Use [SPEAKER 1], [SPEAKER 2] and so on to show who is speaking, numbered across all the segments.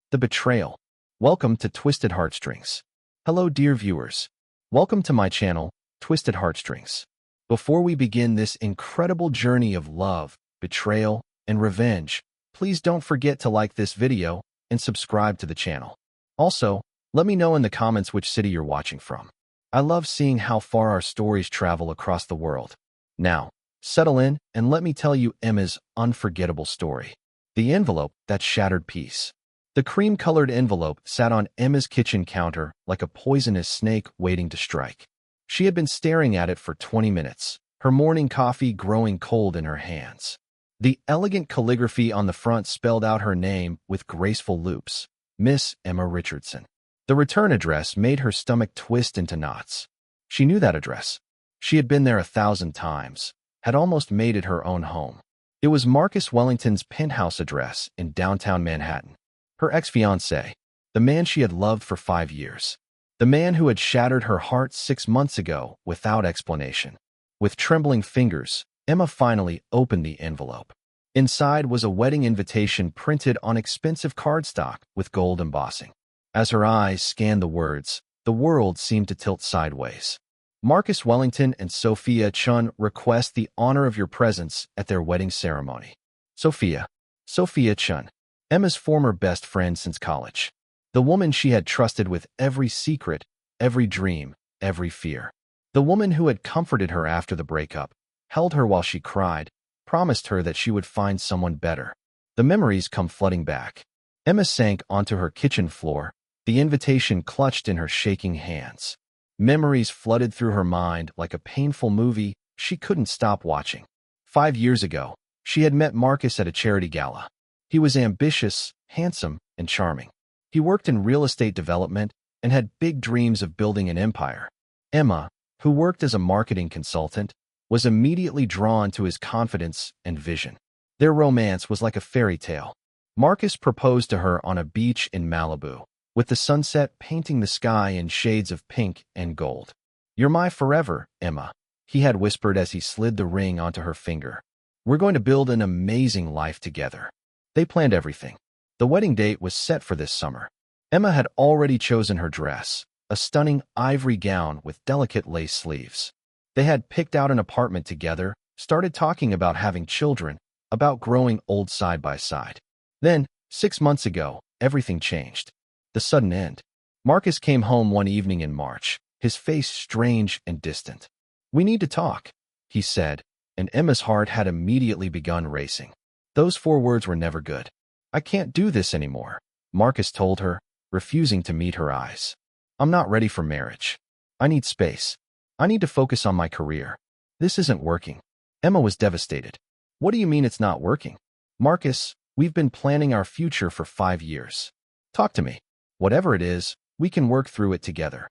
[SPEAKER 1] The betrayal. Welcome to Twisted Heartstrings. Hello, dear viewers. Welcome to my channel, Twisted Heartstrings. Before we begin this incredible journey of love, betrayal, and revenge, please don't forget to like this video and subscribe to the channel. Also, let me know in the comments which city you're watching from. I love seeing how far our stories travel across the world. Now, settle in and let me tell you Emma's unforgettable story. The envelope that shattered peace. The cream-colored envelope sat on Emma's kitchen counter like a poisonous snake waiting to strike. She had been staring at it for 20 minutes, her morning coffee growing cold in her hands. The elegant calligraphy on the front spelled out her name with graceful loops, Miss Emma Richardson. The return address made her stomach twist into knots. She knew that address. She had been there 1,000 times, had almost made it her own home. It was Marcus Wellington's penthouse address in downtown Manhattan. Her ex-fiancé, the man she had loved for 5 years. The man who had shattered her heart 6 months ago without explanation. With trembling fingers, Emma finally opened the envelope. Inside was a wedding invitation printed on expensive cardstock with gold embossing. As her eyes scanned the words, the world seemed to tilt sideways. Marcus Wellington and Sophia Chun request the honor of your presence at their wedding ceremony. Sophia Chun. Emma's former best friend since college. The woman she had trusted with every secret, every dream, every fear. The woman who had comforted her after the breakup, held her while she cried, promised her that she would find someone better. The memories come flooding back. Emma sank onto her kitchen floor, the invitation clutched in her shaking hands. Memories flooded through her mind like a painful movie she couldn't stop watching. 5 years ago, she had met Marcus at a charity gala. He was ambitious, handsome, and charming. He worked in real estate development and had big dreams of building an empire. Emma, who worked as a marketing consultant, was immediately drawn to his confidence and vision. Their romance was like a fairy tale. Marcus proposed to her on a beach in Malibu, with the sunset painting the sky in shades of pink and gold. "You're my forever, Emma," he had whispered as he slid the ring onto her finger. "We're going to build an amazing life together." They planned everything. The wedding date was set for this summer. Emma had already chosen her dress, a stunning ivory gown with delicate lace sleeves. They had picked out an apartment together, started talking about having children, about growing old side by side. Then, 6 months ago, everything changed. The sudden end. Marcus came home one evening in March, his face strange and distant. "We need to talk," he said, and Emma's heart had immediately begun racing. Those 4 words were never good. "I can't do this anymore," Marcus told her, refusing to meet her eyes. "I'm not ready for marriage. I need space. I need to focus on my career. This isn't working." Emma was devastated. "What do you mean it's not working?" "Marcus, we've been planning our future for 5 years. Talk to me. Whatever it is, we can work through it together."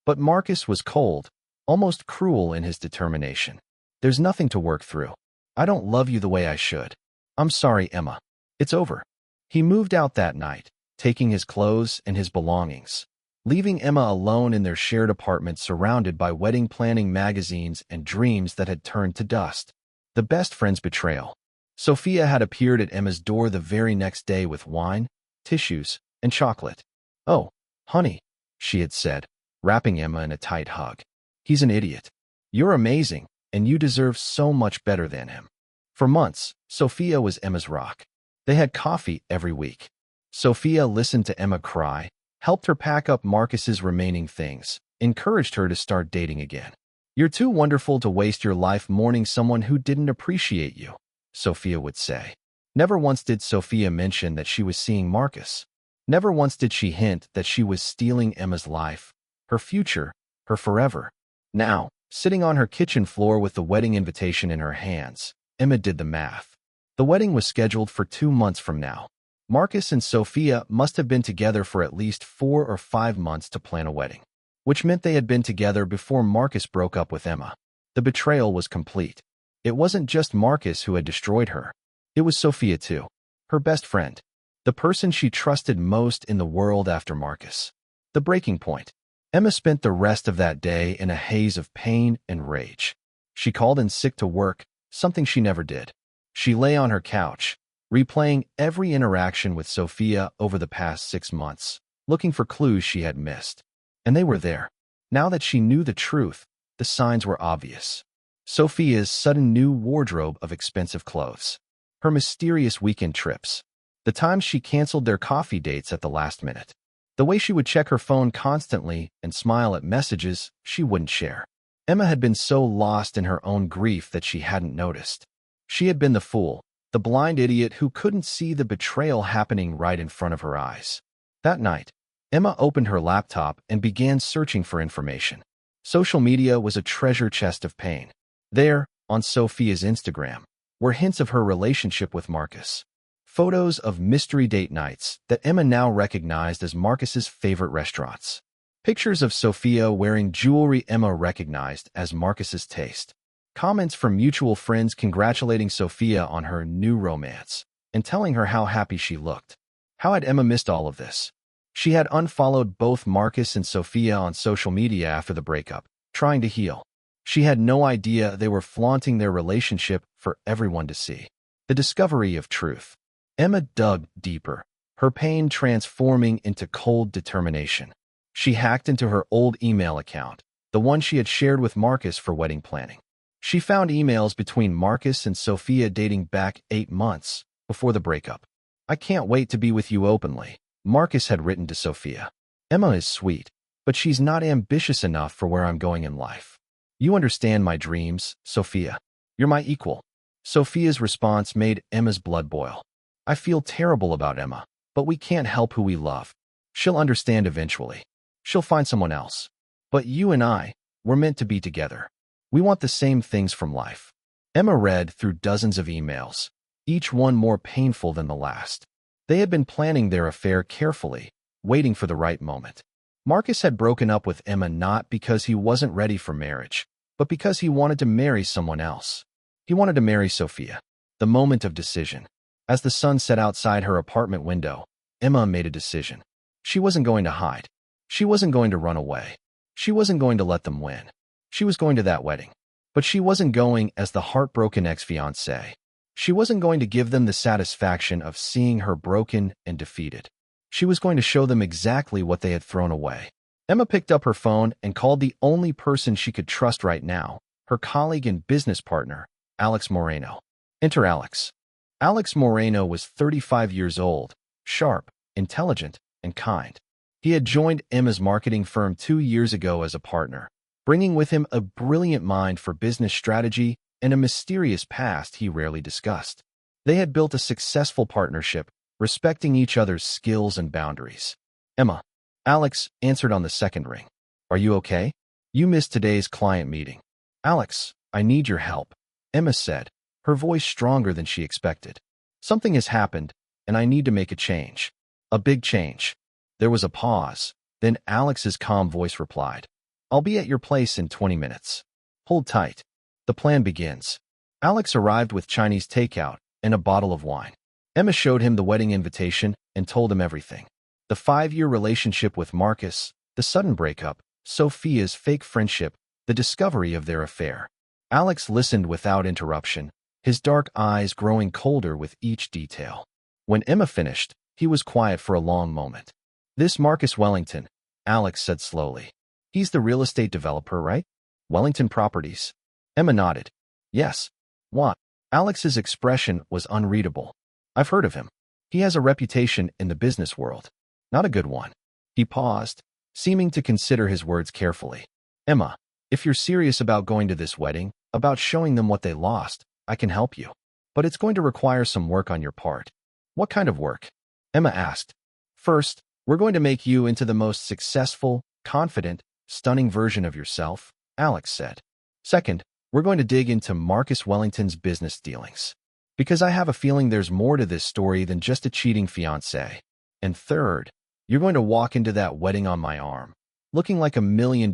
[SPEAKER 1] But Marcus was cold, almost cruel in his determination. "There's nothing to work through. I don't love you the way I should. I'm sorry, Emma. It's over." He moved out that night, taking his clothes and his belongings, leaving Emma alone in their shared apartment surrounded by wedding planning magazines and dreams that had turned to dust. The best friend's betrayal. Sophia had appeared at Emma's door the very next day with wine, tissues, and chocolate. "Oh, honey," she had said, wrapping Emma in a tight hug. "He's an idiot. You're amazing, and you deserve so much better than him." For months, Sophia was Emma's rock. They had coffee every week. Sophia listened to Emma cry, helped her pack up Marcus's remaining things, encouraged her to start dating again. "You're too wonderful to waste your life mourning someone who didn't appreciate you," Sophia would say. Never once did Sophia mention that she was seeing Marcus. Never once did she hint that she was stealing Emma's life, her future, her forever. Now, sitting on her kitchen floor with the wedding invitation in her hands, Emma did the math. The wedding was scheduled for 2 months from now. Marcus and Sophia must have been together for at least 4 or 5 months to plan a wedding, which meant they had been together before Marcus broke up with Emma. The betrayal was complete. It wasn't just Marcus who had destroyed her. It was Sophia too, her best friend, the person she trusted most in the world after Marcus. The breaking point. Emma spent the rest of that day in a haze of pain and rage. She called in sick to work, something she never did. She lay on her couch, replaying every interaction with Sophia over the past 6 months, looking for clues she had missed. And they were there. Now that she knew the truth, the signs were obvious. Sophia's sudden new wardrobe of expensive clothes. Her mysterious weekend trips. The times she canceled their coffee dates at the last minute. The way she would check her phone constantly and smile at messages she wouldn't share. Emma had been so lost in her own grief that she hadn't noticed. She had been the fool, the blind idiot who couldn't see the betrayal happening right in front of her eyes. That night, Emma opened her laptop and began searching for information. Social media was a treasure chest of pain. There, on Sophia's Instagram, were hints of her relationship with Marcus. Photos of mystery date nights that Emma now recognized as Marcus's favorite restaurants. Pictures of Sophia wearing jewelry Emma recognized as Marcus's taste. Comments from mutual friends congratulating Sophia on her new romance and telling her how happy she looked. How had Emma missed all of this? She had unfollowed both Marcus and Sophia on social media after the breakup, trying to heal. She had no idea they were flaunting their relationship for everyone to see. The discovery of truth. Emma dug deeper, her pain transforming into cold determination. She hacked into her old email account, the one she had shared with Marcus for wedding planning. She found emails between Marcus and Sophia dating back 8 months before the breakup. "I can't wait to be with you openly," Marcus had written to Sophia. "Emma is sweet, but she's not ambitious enough for where I'm going in life. You understand my dreams, Sophia. You're my equal." Sophia's response made Emma's blood boil. "I feel terrible about Emma, but we can't help who we love. She'll understand eventually. She'll find someone else. But you and I, we're meant to be together. We want the same things from life." Emma read through dozens of emails, each one more painful than the last. They had been planning their affair carefully, waiting for the right moment. Marcus had broken up with Emma not because he wasn't ready for marriage, but because he wanted to marry someone else. He wanted to marry Sophia. The moment of decision. As the sun set outside her apartment window, Emma made a decision. She wasn't going to hide. She wasn't going to run away. She wasn't going to let them win. She was going to that wedding. But she wasn't going as the heartbroken ex-fiancé. She wasn't going to give them the satisfaction of seeing her broken and defeated. She was going to show them exactly what they had thrown away. Emma picked up her phone and called the only person she could trust right now, her colleague and business partner, Alex Moreno. Enter Alex. Alex Moreno was 35 years old, sharp, intelligent, and kind. He had joined Emma's marketing firm 2 years ago as a partner, bringing with him a brilliant mind for business strategy and a mysterious past he rarely discussed. They had built a successful partnership, respecting each other's skills and boundaries. "Emma," Alex answered on the second ring. "Are you okay? You missed today's client meeting." "Alex, I need your help," Emma said, her voice stronger than she expected. "Something has happened, and I need to make a change. A big change." There was a pause. Then Alex's calm voice replied, "I'll be at your place in 20 minutes. Hold tight. The plan begins." Alex arrived with Chinese takeout and a bottle of wine. Emma showed him the wedding invitation and told him everything. The 5-year relationship with Marcus, the sudden breakup, Sophia's fake friendship, the discovery of their affair. Alex listened without interruption, his dark eyes growing colder with each detail. When Emma finished, he was quiet for a long moment. "This Marcus Wellington," Alex said slowly. "He's the real estate developer, right? Wellington Properties." Emma nodded. "Yes." "What?" Alex's expression was unreadable. "I've heard of him. He has a reputation in the business world. Not a good one." He paused, seeming to consider his words carefully. "Emma, if you're serious about going to this wedding, about showing them what they lost, I can help you. But it's going to require some work on your part." "What kind of work?" Emma asked. "First, we're going to make you into the most successful, confident, stunning version of yourself," Alex said. "Second, we're going to dig into Marcus Wellington's business dealings. Because I have a feeling there's more to this story than just a cheating fiancé. And third, you're going to walk into that wedding on my arm, looking like $1 million,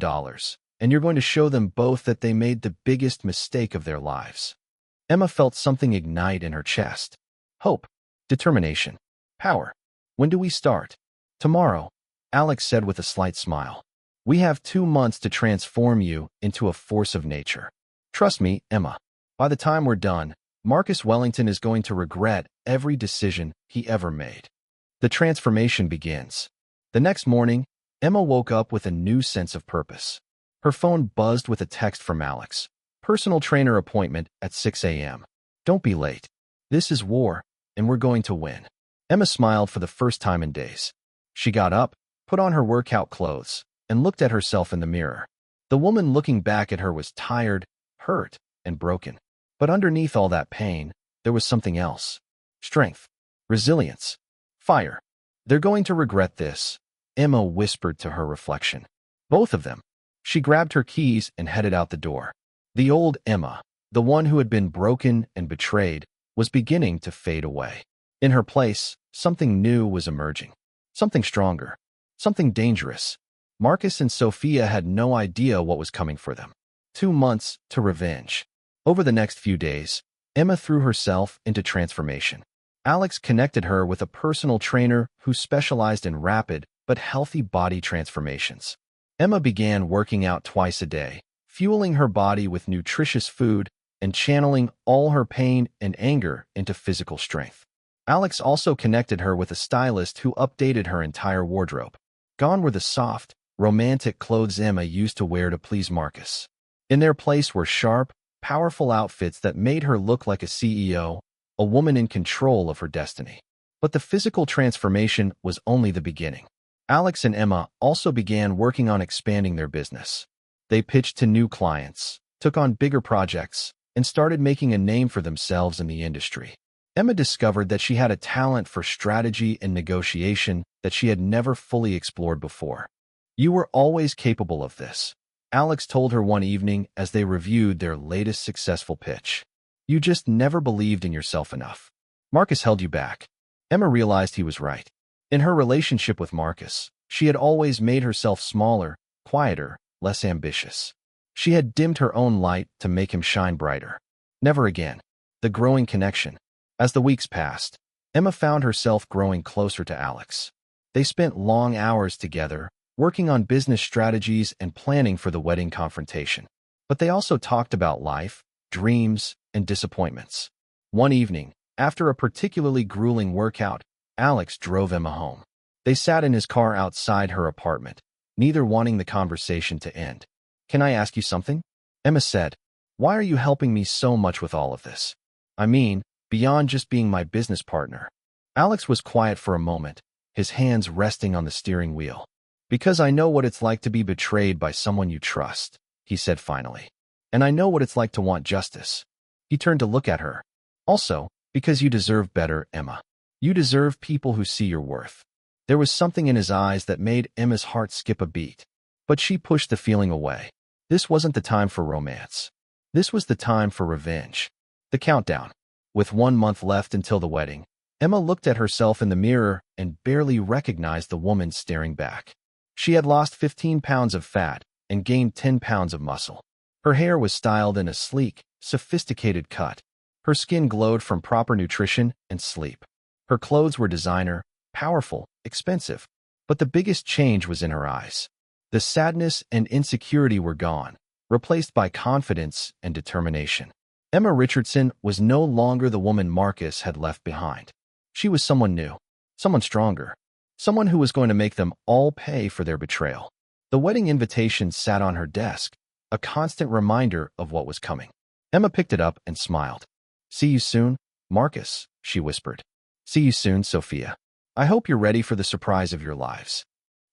[SPEAKER 1] and you're going to show them both that they made the biggest mistake of their lives." Emma felt something ignite in her chest. Hope, determination, power. "When do we start?" "Tomorrow," Alex said with a slight smile. "We have 2 months to transform you into a force of nature. Trust me, Emma. By the time we're done, Marcus Wellington is going to regret every decision he ever made. The transformation begins. The next morning, Emma woke up with a new sense of purpose. Her phone buzzed with a text from Alex. Personal trainer appointment at 6 a.m. Don't be late. This is war, and we're going to win. Emma smiled for the first time in days. She got up, put on her workout clothes, and looked at herself in the mirror. The woman looking back at her was tired, hurt, and broken. But underneath all that pain, there was something else. Strength, resilience, fire. They're going to regret this, Emma whispered to her reflection. Both of them. She grabbed her keys and headed out the door. The old Emma, the one who had been broken and betrayed, was beginning to fade away. In her place, something new was emerging. Something stronger. Something dangerous. Marcus and Sophia had no idea what was coming for them. 2 months to revenge. Over the next few days, Emma threw herself into transformation. Alex connected her with a personal trainer who specialized in rapid but healthy body transformations. Emma began working out twice a day, fueling her body with nutritious food and channeling all her pain and anger into physical strength. Alex also connected her with a stylist who updated her entire wardrobe. Gone were the soft, romantic clothes Emma used to wear to please Marcus. In their place were sharp, powerful outfits that made her look like a CEO, a woman in control of her destiny. But the physical transformation was only the beginning. Alex and Emma also began working on expanding their business. They pitched to new clients, took on bigger projects, and started making a name for themselves in the industry. Emma discovered that she had a talent for strategy and negotiation that she had never fully explored before. You were always capable of this, Alex told her one evening as they reviewed their latest successful pitch. You just never believed in yourself enough. Marcus held you back. Emma realized he was right. In her relationship with Marcus, she had always made herself smaller, quieter, less ambitious. She had dimmed her own light to make him shine brighter. Never again. The growing connection. As the weeks passed, Emma found herself growing closer to Alex. They spent long hours together, working on business strategies and planning for the wedding confrontation. But they also talked about life, dreams, and disappointments. One evening, after a particularly grueling workout, Alex drove Emma home. They sat in his car outside her apartment, neither wanting the conversation to end. Can I ask you something? Emma said. Why are you helping me so much with all of this? I mean, beyond just being my business partner. Alex was quiet for a moment, his hands resting on the steering wheel. Because I know what it's like to be betrayed by someone you trust, he said finally. And I know what it's like to want justice. He turned to look at her. Also, because you deserve better, Emma. You deserve people who see your worth. There was something in his eyes that made Emma's heart skip a beat. But she pushed the feeling away. This wasn't the time for romance. This was the time for revenge. The countdown. With 1 month left until the wedding, Emma looked at herself in the mirror and barely recognized the woman staring back. She had lost 15 pounds of fat and gained 10 pounds of muscle. Her hair was styled in a sleek, sophisticated cut. Her skin glowed from proper nutrition and sleep. Her clothes were designer, powerful, expensive. But the biggest change was in her eyes. The sadness and insecurity were gone, replaced by confidence and determination. Emma Richardson was no longer the woman Marcus had left behind. She was someone new, someone stronger, someone who was going to make them all pay for their betrayal. The wedding invitation sat on her desk, a constant reminder of what was coming. Emma picked it up and smiled. See you soon, Marcus, she whispered. See you soon, Sophia. I hope you're ready for the surprise of your lives.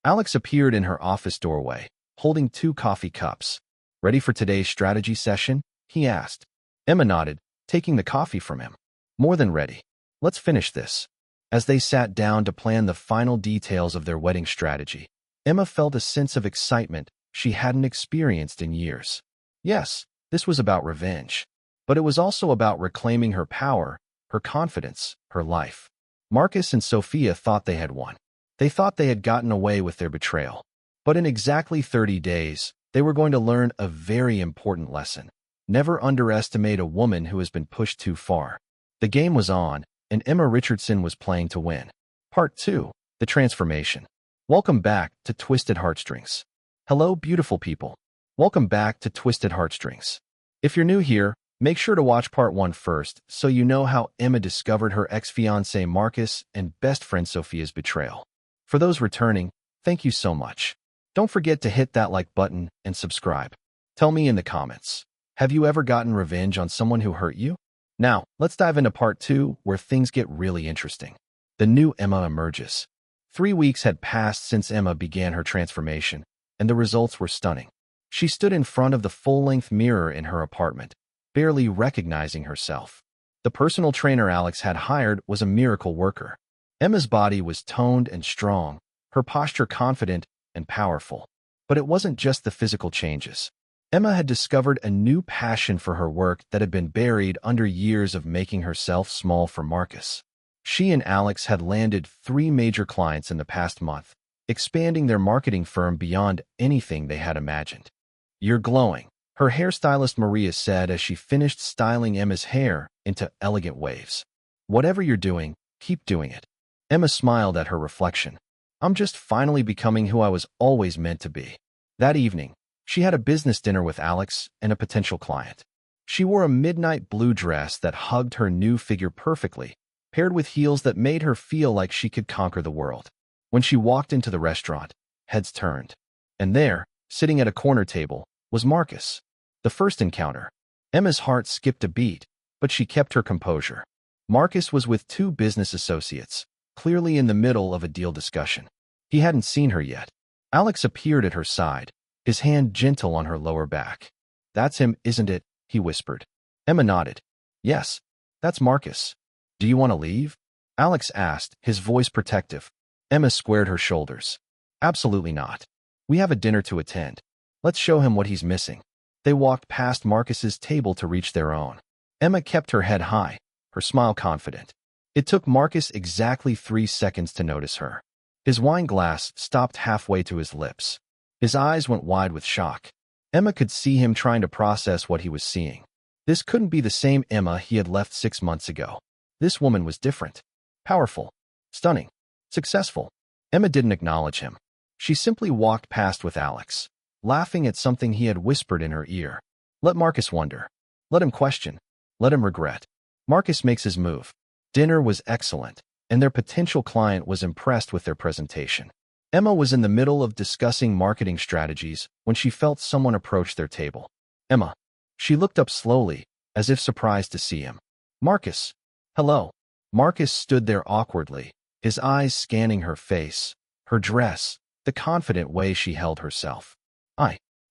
[SPEAKER 1] Alex appeared in her office doorway, holding 2 coffee cups. Ready for today's strategy session? He asked. Emma nodded, taking the coffee from him. More than ready. Let's finish this. As they sat down to plan the final details of their wedding strategy, Emma felt a sense of excitement she hadn't experienced in years. Yes, this was about revenge. But it was also about reclaiming her power, her confidence, her life. Marcus and Sophia thought they had won. They thought they had gotten away with their betrayal. But in exactly 30 days, they were going to learn a very important lesson. Never underestimate a woman who has been pushed too far. The game was on, and Emma Richardson was playing to win. Part 2. The Transformation. Welcome back to Twisted Heartstrings. Hello, beautiful people. Welcome back to Twisted Heartstrings. If you're new here, Make sure to watch part 1 first so you know how Emma discovered her ex-fiancé Marcus and best friend Sophia's betrayal. For those returning, thank you so much. Don't forget to hit that like button and subscribe. Tell me in the comments, have you ever gotten revenge on someone who hurt you? Now, let's dive into part 2 where things get really interesting. The new Emma emerges. 3 weeks had passed since Emma began her transformation, and the results were stunning. She stood in front of the full-length mirror in her apartment, barely recognizing herself. The personal trainer Alex had hired was a miracle worker. Emma's body was toned and strong, her posture confident and powerful. But it wasn't just the physical changes. Emma had discovered a new passion for her work that had been buried under years of making herself small for Marcus. She and Alex had landed 3 major clients in the past month, expanding their marketing firm beyond anything they had imagined. "You're glowing," her hairstylist Maria said as she finished styling Emma's hair into elegant waves. "Whatever you're doing, keep doing it." Emma smiled at her reflection. "I'm just finally becoming who I was always meant to be." That evening, she had a business dinner with Alex and a potential client. She wore a midnight blue dress that hugged her new figure perfectly, paired with heels that made her feel like she could conquer the world. When she walked into the restaurant, heads turned. And there, sitting at a corner table, was Marcus. The first encounter. Emma's heart skipped a beat, but she kept her composure. Marcus was with 2 business associates, clearly in the middle of a deal discussion. He hadn't seen her yet. Alex appeared at her side, his hand gentle on her lower back. "That's him, isn't it?" he whispered. Emma nodded. "Yes, that's Marcus. Do you want to leave?" Alex asked, his voice protective. Emma squared her shoulders. "Absolutely not. We have a dinner to attend. Let's show him what he's missing." They walked past Marcus's table to reach their own. Emma kept her head high, her smile confident. It took Marcus exactly 3 seconds to notice her. His wine glass stopped halfway to his lips. His eyes went wide with shock. Emma could see him trying to process what he was seeing. This couldn't be the same Emma he had left 6 months ago. This woman was different. Powerful. Stunning. Successful. Emma didn't acknowledge him. She simply walked past with Alex, laughing at something he had whispered in her ear. Let Marcus wonder. Let him question. Let him regret. Marcus makes his move. Dinner was excellent, and their potential client was impressed with their presentation. Emma was in the middle of discussing marketing strategies when she felt someone approach their table. "Emma." She looked up slowly, as if surprised to see him. "Marcus." "Hello." Marcus stood there awkwardly, his eyes scanning her face, her dress, the confident way she held herself.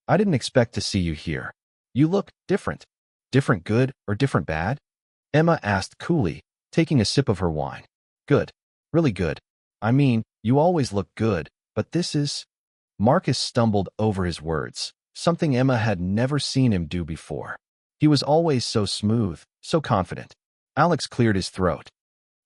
[SPEAKER 1] I didn't expect to see you here. You look different." "Different good or different bad?" Emma asked coolly, taking a sip of her wine. "Good. Really good. I mean, you always look good, but this is—" Marcus stumbled over his words, something Emma had never seen him do before. He was always so smooth, so confident. Alex cleared his throat.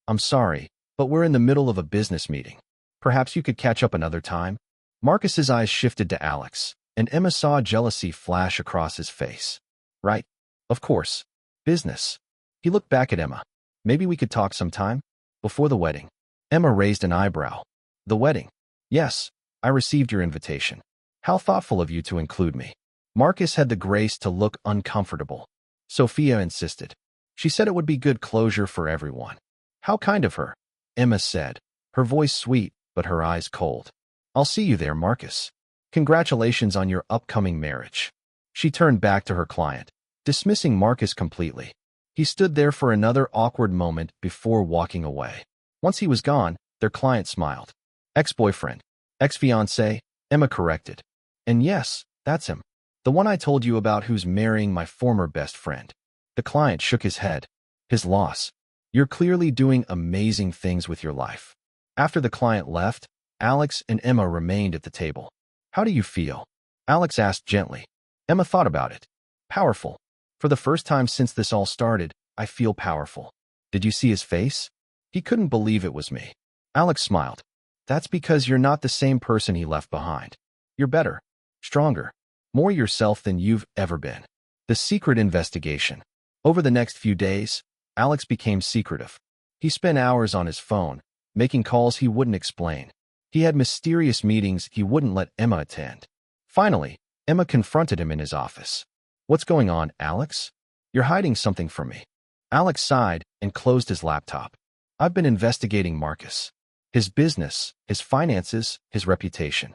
[SPEAKER 1] "I'm sorry, but we're in the middle of a business meeting. Perhaps you could catch up another time?" Marcus's eyes shifted to Alex, and Emma saw jealousy flash across his face. "Right. Of course. Business." He looked back at Emma. "Maybe we could talk sometime? Before the wedding." Emma raised an eyebrow. "The wedding?" "Yes, I received your invitation. How thoughtful of you to include me." Marcus had the grace to look uncomfortable. Sophia insisted. She said it would be good closure for everyone. "How kind of her," Emma said, her voice sweet but her eyes cold. "I'll see you there, Marcus. Congratulations on your upcoming marriage." She turned back to her client, dismissing Marcus completely. He stood there for another awkward moment before walking away. Once he was gone, their client smiled. "Ex-boyfriend. Ex-fiancé," Emma corrected. "And yes, that's him. The one I told you about who's marrying my former best friend." The client shook his head. "His loss. You're clearly doing amazing things with your life." After the client left, Alex and Emma remained at the table. "How do you feel?" Alex asked gently. Emma thought about it. "Powerful. For the first time since this all started, I feel powerful." "Did you see his face?" "He couldn't believe it was me." Alex smiled. "That's because you're not the same person he left behind. You're better, stronger, more yourself than you've ever been." The secret investigation. Over the next few days, Alex became secretive. He spent hours on his phone, making calls he wouldn't explain. He had mysterious meetings he wouldn't let Emma attend. Finally, Emma confronted him in his office. "What's going on, Alex?" You're hiding something from me. Alex sighed and closed his laptop. I've been investigating Marcus. His business, his finances, his reputation.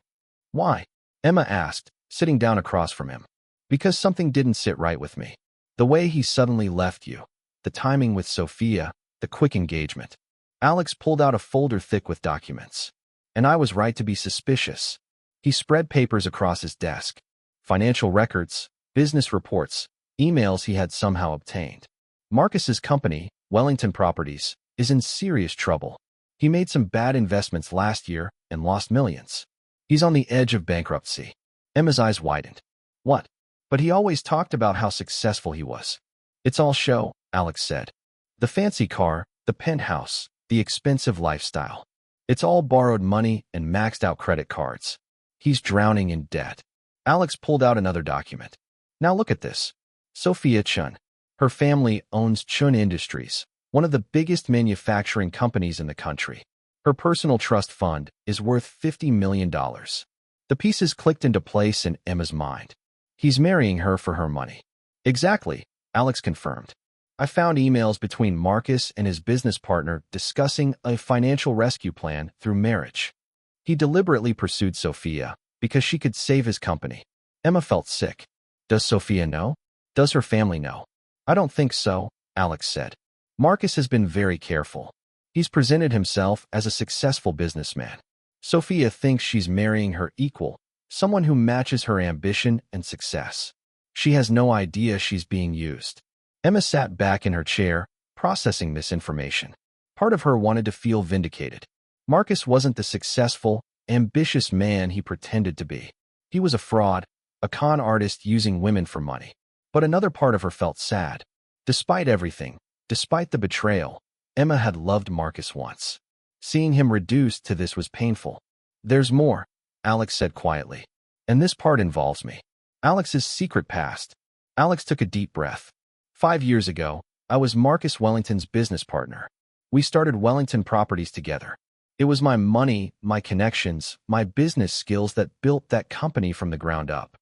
[SPEAKER 1] Why? Emma asked, sitting down across from him. Because something didn't sit right with me. The way he suddenly left you. The timing with Sophia, the quick engagement. Alex pulled out a folder thick with documents. And I was right to be suspicious. He spread papers across his desk. Financial records, business reports, emails he had somehow obtained. Marcus's company, Wellington Properties, is in serious trouble. He made some bad investments last year and lost millions. He's on the edge of bankruptcy. Emma's eyes widened. What? But he always talked about how successful he was. It's all show, Alex said. The fancy car, the penthouse, the expensive lifestyle. It's all borrowed money and maxed out credit cards. He's drowning in debt. Alex pulled out another document. Now look at this. Sophia Chun. Her family owns Chun Industries, one of the biggest manufacturing companies in the country. Her personal trust fund is worth $50 million. The pieces clicked into place in Emma's mind. He's marrying her for her money. Exactly, Alex confirmed. I found emails between Marcus and his business partner discussing a financial rescue plan through marriage. He deliberately pursued Sophia because she could save his company. Emma felt sick. Does Sophia know? Does her family know? I don't think so, Alex said. Marcus has been very careful. He's presented himself as a successful businessman. Sophia thinks she's marrying her equal, someone who matches her ambition and success. She has no idea she's being used. Emma sat back in her chair, processing this information. Part of her wanted to feel vindicated. Marcus wasn't the successful, ambitious man he pretended to be. He was a fraud, a con artist using women for money. But another part of her felt sad. Despite everything, despite the betrayal, Emma had loved Marcus once. Seeing him reduced to this was painful. There's more, Alex said quietly. And this part involves me. Alex's secret past. Alex took a deep breath. 5 years ago, I was Marcus Wellington's business partner. We started Wellington Properties together. It was my money, my connections, my business skills that built that company from the ground up.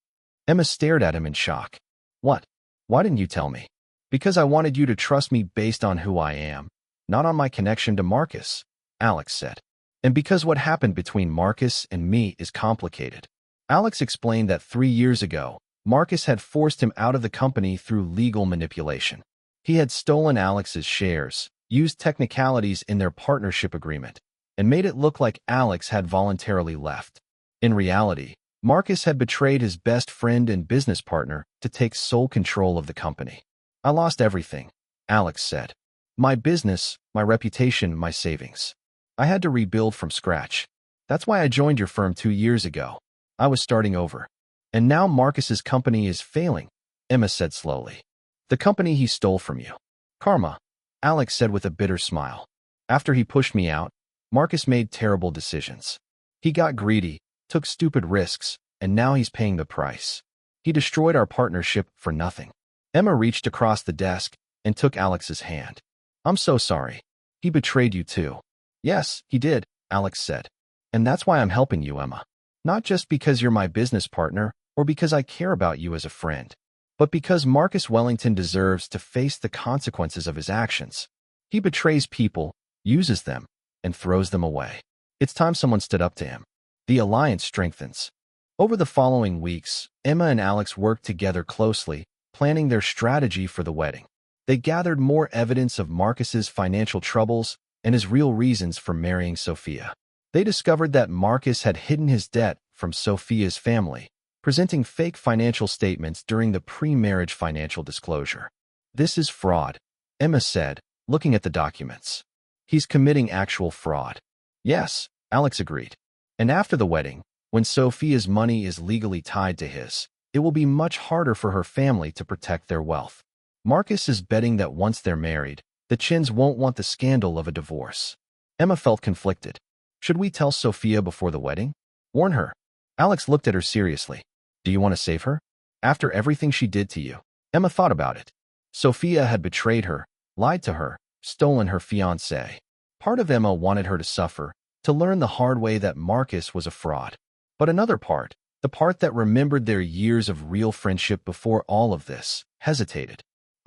[SPEAKER 1] Emma stared at him in shock. What? Why didn't you tell me? Because I wanted you to trust me based on who I am, not on my connection to Marcus, Alex said. And because what happened between Marcus and me is complicated. Alex explained that 3 years ago, Marcus had forced him out of the company through legal manipulation. He had stolen Alex's shares, used technicalities in their partnership agreement, and made it look like Alex had voluntarily left. In reality, Marcus had betrayed his best friend and business partner to take sole control of the company. I lost everything, Alex said. My business, my reputation, my savings. I had to rebuild from scratch. That's why I joined your firm 2 years ago. I was starting over. And now Marcus's company is failing, Emma said slowly. The company he stole from you. Karma, Alex said with a bitter smile. After he pushed me out, Marcus made terrible decisions. He got greedy, took stupid risks, and now he's paying the price. He destroyed our partnership for nothing. Emma reached across the desk and took Alex's hand. I'm so sorry. He betrayed you too. Yes, he did, Alex said. And that's why I'm helping you, Emma. Not just because you're my business partner or because I care about you as a friend, but because Marcus Wellington deserves to face the consequences of his actions. He betrays people, uses them, and throws them away. It's time someone stood up to him. The alliance strengthens. Over the following weeks, Emma and Alex worked together closely, planning their strategy for the wedding. They gathered more evidence of Marcus's financial troubles and his real reasons for marrying Sophia. They discovered that Marcus had hidden his debt from Sophia's family, presenting fake financial statements during the pre-marriage financial disclosure. This is fraud, Emma said, looking at the documents. He's committing actual fraud. Yes, Alex agreed. And after the wedding, when Sophia's money is legally tied to his, it will be much harder for her family to protect their wealth. Marcus is betting that once they're married, the Chins won't want the scandal of a divorce. Emma felt conflicted. Should we tell Sophia before the wedding? Warn her. Alex looked at her seriously. Do you want to save her? After everything she did to you? Emma thought about it. Sophia had betrayed her, lied to her, stolen her fiancé. Part of Emma wanted her to suffer, to learn the hard way that Marcus was a fraud. But another part, the part that remembered their years of real friendship before all of this, hesitated.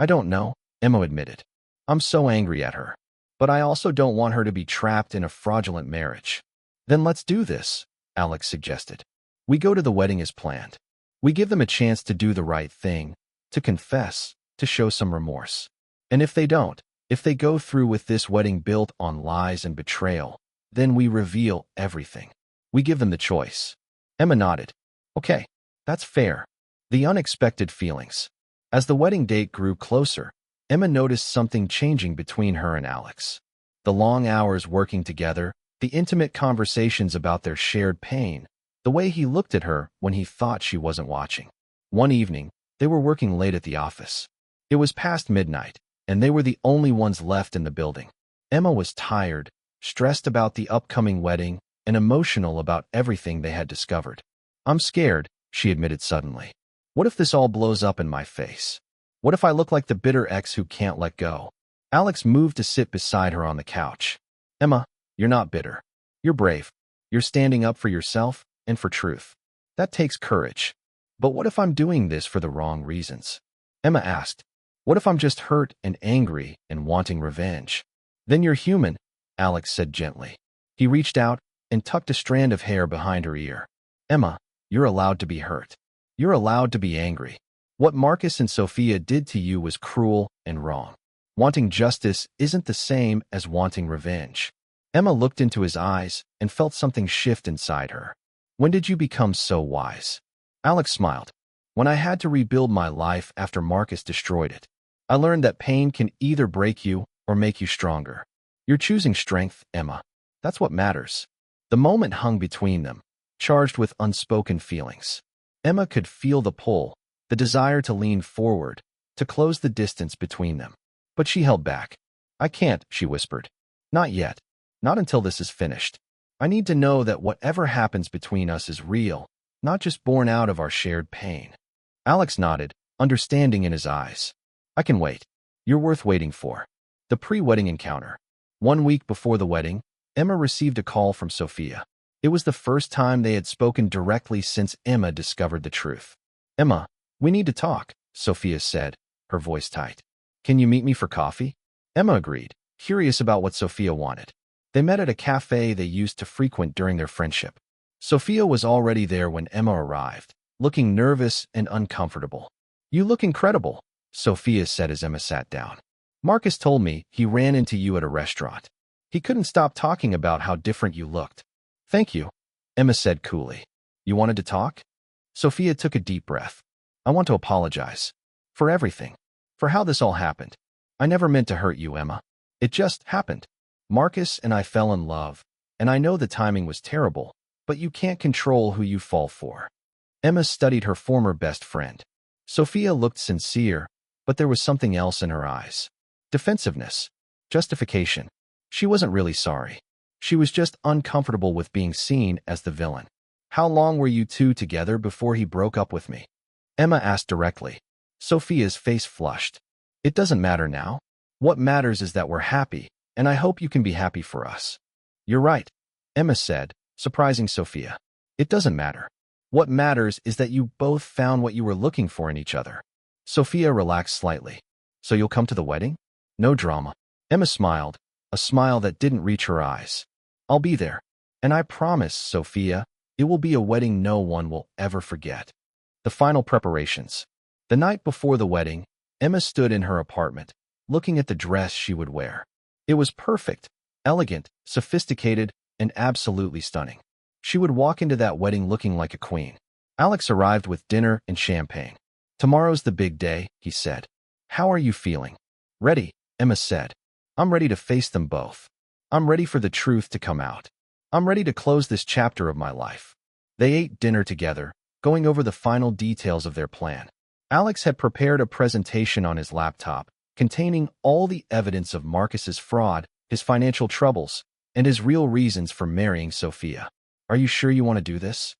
[SPEAKER 1] I don't know, Emma admitted. I'm so angry at her. But I also don't want her to be trapped in a fraudulent marriage. Then let's do this, Alex suggested. We go to the wedding as planned. We give them a chance to do the right thing, to confess, to show some remorse. And if they don't, if they go through with this wedding built on lies and betrayal, then we reveal everything. We give them the choice. Emma nodded. Okay, that's fair. The unexpected feelings. As the wedding date grew closer, Emma noticed something changing between her and Alex. The long hours working together, the intimate conversations about their shared pain, the way he looked at her when he thought she wasn't watching. One evening, they were working late at the office. It was past midnight, and they were the only ones left in the building. Emma was tired, stressed about the upcoming wedding, and emotional about everything they had discovered. I'm scared, she admitted suddenly. What if this all blows up in my face? What if I look like the bitter ex who can't let go? Alex moved to sit beside her on the couch. Emma, you're not bitter. You're brave. You're standing up for yourself and for truth. That takes courage. But what if I'm doing this for the wrong reasons? Emma asked. What if I'm just hurt and angry and wanting revenge? Then you're human, Alex said gently. He reached out and tucked a strand of hair behind her ear. Emma, you're allowed to be hurt. You're allowed to be angry. What Marcus and Sophia did to you was cruel and wrong. Wanting justice isn't the same as wanting revenge. Emma looked into his eyes and felt something shift inside her. When did you become so wise? Alex smiled. When I had to rebuild my life after Marcus destroyed it. I learned that pain can either break you or make you stronger. You're choosing strength, Emma. That's what matters. The moment hung between them, charged with unspoken feelings. Emma could feel the pull, the desire to lean forward, to close the distance between them. But she held back. I can't, she whispered. Not yet. Not until this is finished. I need to know that whatever happens between us is real, not just born out of our shared pain. Alex nodded, understanding in his eyes. I can wait. You're worth waiting for. The pre-wedding encounter. 1 week before the wedding, Emma received a call from Sophia. It was the first time they had spoken directly since Emma discovered the truth. Emma, we need to talk, Sophia said, her voice tight. Can you meet me for coffee? Emma agreed, curious about what Sophia wanted. They met at a cafe they used to frequent during their friendship. Sophia was already there when Emma arrived, looking nervous and uncomfortable. You look incredible, Sophia said as Emma sat down. Marcus told me he ran into you at a restaurant. He couldn't stop talking about how different you looked. Thank you, Emma said coolly. You wanted to talk? Sophia took a deep breath. I want to apologize. For everything. For how this all happened. I never meant to hurt you, Emma. It just happened. Marcus and I fell in love, and I know the timing was terrible, but you can't control who you fall for. Emma studied her former best friend. Sophia looked sincere, but there was something else in her eyes. Defensiveness. Justification. She wasn't really sorry. She was just uncomfortable with being seen as the villain. How long were you two together before he broke up with me? Emma asked directly. Sophia's face flushed. It doesn't matter now. What matters is that we're happy, and I hope you can be happy for us. You're right, Emma said, surprising Sophia. It doesn't matter. What matters is that you both found what you were looking for in each other. Sophia relaxed slightly. So you'll come to the wedding? No drama. Emma smiled, a smile that didn't reach her eyes. I'll be there. And I promise, Sophia, it will be a wedding no one will ever forget. The final preparations. The night before the wedding, Emma stood in her apartment, looking at the dress she would wear. It was perfect, elegant, sophisticated, and absolutely stunning. She would walk into that wedding looking like a queen. Alex arrived with dinner and champagne. Tomorrow's the big day, he said. How are you feeling? Ready, Emma said. I'm ready to face them both. I'm ready for the truth to come out. I'm ready to close this chapter of my life. They ate dinner together, going over the final details of their plan. Alex had prepared a presentation on his laptop, containing all the evidence of Marcus's fraud, his financial troubles, and his real reasons for marrying Sophia. Are you sure you want to do this?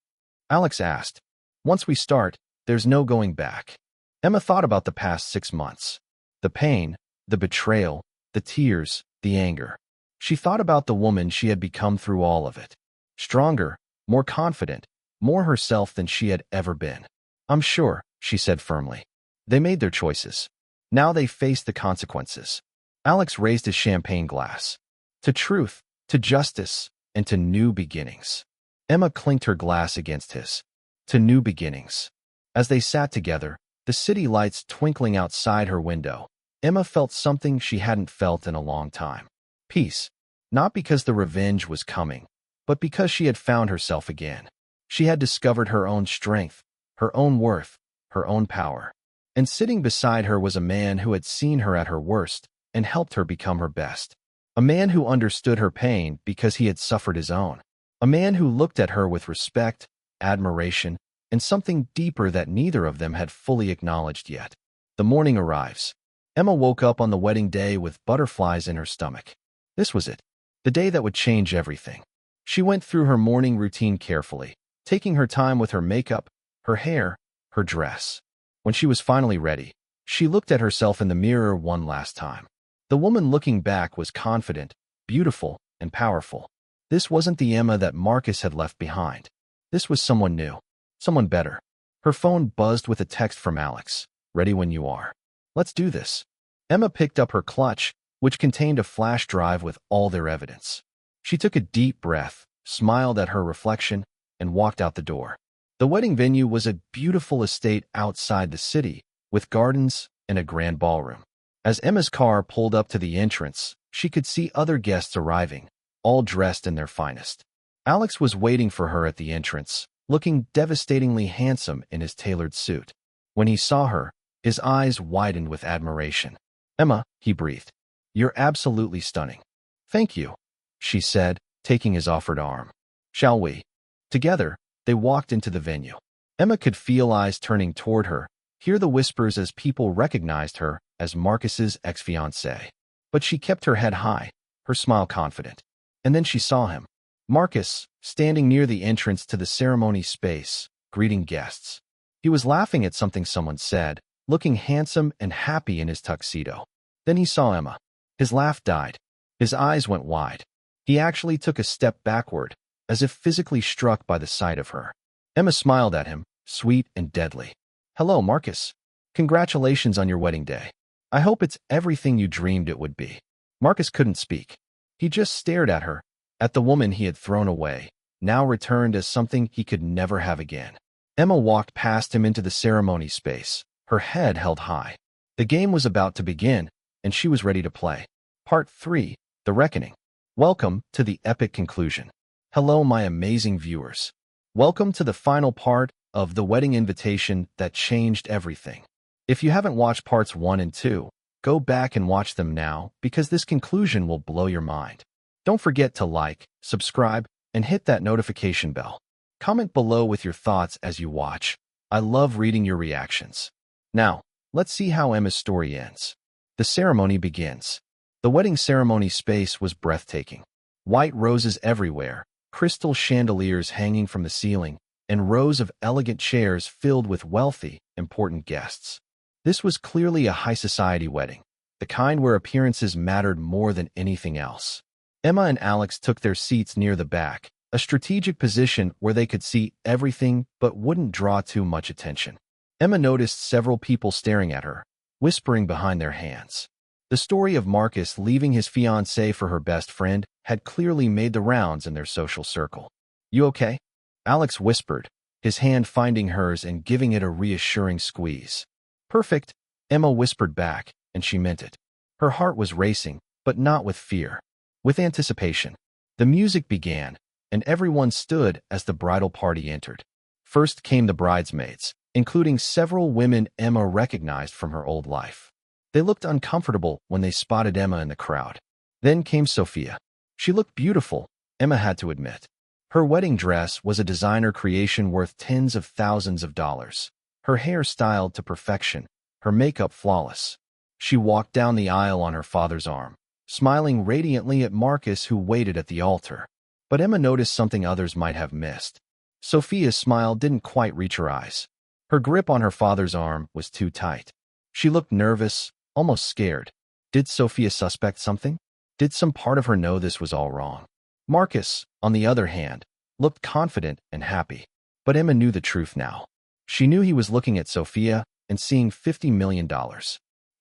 [SPEAKER 1] Alex asked. Once we start, there's no going back. Emma thought about the past 6 months. The pain, the betrayal, the tears, the anger. She thought about the woman she had become through all of it. Stronger, more confident, more herself than she had ever been. I'm sure, she said firmly. They made their choices. Now they faced the consequences. Alex raised his champagne glass. To truth, to justice, and to new beginnings. Emma clinked her glass against his. To new beginnings. As they sat together, the city lights twinkling outside her window, Emma felt something she hadn't felt in a long time. Peace. Not because the revenge was coming, but because she had found herself again. She had discovered her own strength, her own worth, her own power. And sitting beside her was a man who had seen her at her worst and helped her become her best. A man who understood her pain because he had suffered his own. A man who looked at her with respect, admiration, and something deeper that neither of them had fully acknowledged yet. The morning arrives. Emma woke up on the wedding day with butterflies in her stomach. This was it, the day that would change everything. She went through her morning routine carefully, taking her time with her makeup, her hair, her dress. When she was finally ready, she looked at herself in the mirror one last time. The woman looking back was confident, beautiful, and powerful. This wasn't the Emma that Marcus had left behind. This was someone new, someone better. Her phone buzzed with a text from Alex. Ready when you are. Let's do this. Emma picked up her clutch, which contained a flash drive with all their evidence. She took a deep breath, smiled at her reflection, and walked out the door. The wedding venue was a beautiful estate outside the city, with gardens and a grand ballroom. As Emma's car pulled up to the entrance, she could see other guests arriving, all dressed in their finest. Alex was waiting for her at the entrance, looking devastatingly handsome in his tailored suit. When he saw her, his eyes widened with admiration. "Emma," he breathed, "you're absolutely stunning." "Thank you," she said, taking his offered arm. "Shall we?" Together, they walked into the venue. Emma could feel eyes turning toward her, hear the whispers as people recognized her as Marcus's ex-fiancée. But she kept her head high, her smile confident. And then she saw him. Marcus, standing near the entrance to the ceremony space, greeting guests. He was laughing at something someone said, looking handsome and happy in his tuxedo. Then he saw Emma. His laugh died. His eyes went wide. He actually took a step backward, as if physically struck by the sight of her. Emma smiled at him, sweet and deadly. "Hello, Marcus. Congratulations on your wedding day. I hope it's everything you dreamed it would be." Marcus couldn't speak. He just stared at her, at the woman he had thrown away, now returned as something he could never have again. Emma walked past him into the ceremony space, her head held high. The game was about to begin, and she was ready to play. Part 3, The Reckoning. Welcome to the epic conclusion. Hello, my amazing viewers. Welcome to the final part of The Wedding Invitation that changed everything. If you haven't watched parts 1 and 2, go back and watch them now because this conclusion will blow your mind. Don't forget to like, subscribe, and hit that notification bell. Comment below with your thoughts as you watch. I love reading your reactions. Now, let's see how Emma's story ends. The ceremony begins. The wedding ceremony space was breathtaking. White roses everywhere, crystal chandeliers hanging from the ceiling, and rows of elegant chairs filled with wealthy, important guests. This was clearly a high-society wedding, the kind where appearances mattered more than anything else. Emma and Alex took their seats near the back, a strategic position where they could see everything but wouldn't draw too much attention. Emma noticed several people staring at her, whispering behind their hands. The story of Marcus leaving his fiancée for her best friend had clearly made the rounds in their social circle. "You okay?" Alex whispered, his hand finding hers and giving it a reassuring squeeze. "Perfect," Emma whispered back, and she meant it. Her heart was racing, but not with fear. With anticipation. The music began, and everyone stood as the bridal party entered. First came the bridesmaids, including several women Emma recognized from her old life. They looked uncomfortable when they spotted Emma in the crowd. Then came Sophia. She looked beautiful, Emma had to admit. Her wedding dress was a designer creation worth tens of thousands of dollars. Her hair styled to perfection, her makeup flawless. She walked down the aisle on her father's arm, smiling radiantly at Marcus who waited at the altar. But Emma noticed something others might have missed. Sophia's smile didn't quite reach her eyes. Her grip on her father's arm was too tight. She looked nervous, almost scared. Did Sophia suspect something? Did some part of her know this was all wrong? Marcus, on the other hand, looked confident and happy. But Emma knew the truth now. She knew he was looking at Sophia and seeing $50 million.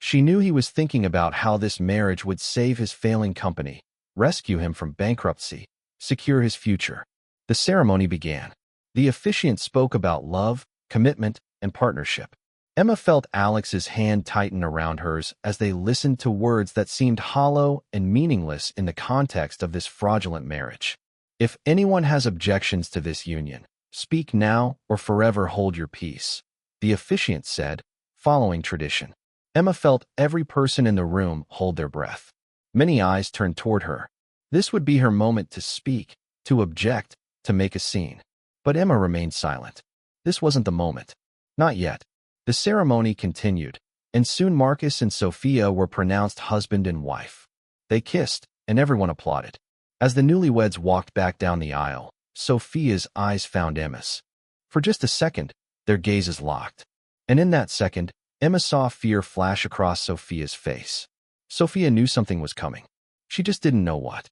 [SPEAKER 1] She knew he was thinking about how this marriage would save his failing company, rescue him from bankruptcy, secure his future. The ceremony began. The officiant spoke about love, commitment, and partnership. Emma felt Alex's hand tighten around hers as they listened to words that seemed hollow and meaningless in the context of this fraudulent marriage. If anyone has objections to this union, speak now or forever hold your peace, the officiant said, following tradition. Emma felt every person in the room hold their breath. Many eyes turned toward her. This would be her moment to speak, to object, to make a scene. But Emma remained silent. This wasn't the moment. Not yet. The ceremony continued, and soon Marcus and Sophia were pronounced husband and wife. They kissed, and everyone applauded. As the newlyweds walked back down the aisle, Sophia's eyes found Emma's. For just a second, their gazes locked. And in that second, Emma saw fear flash across Sophia's face. Sophia knew something was coming. She just didn't know what.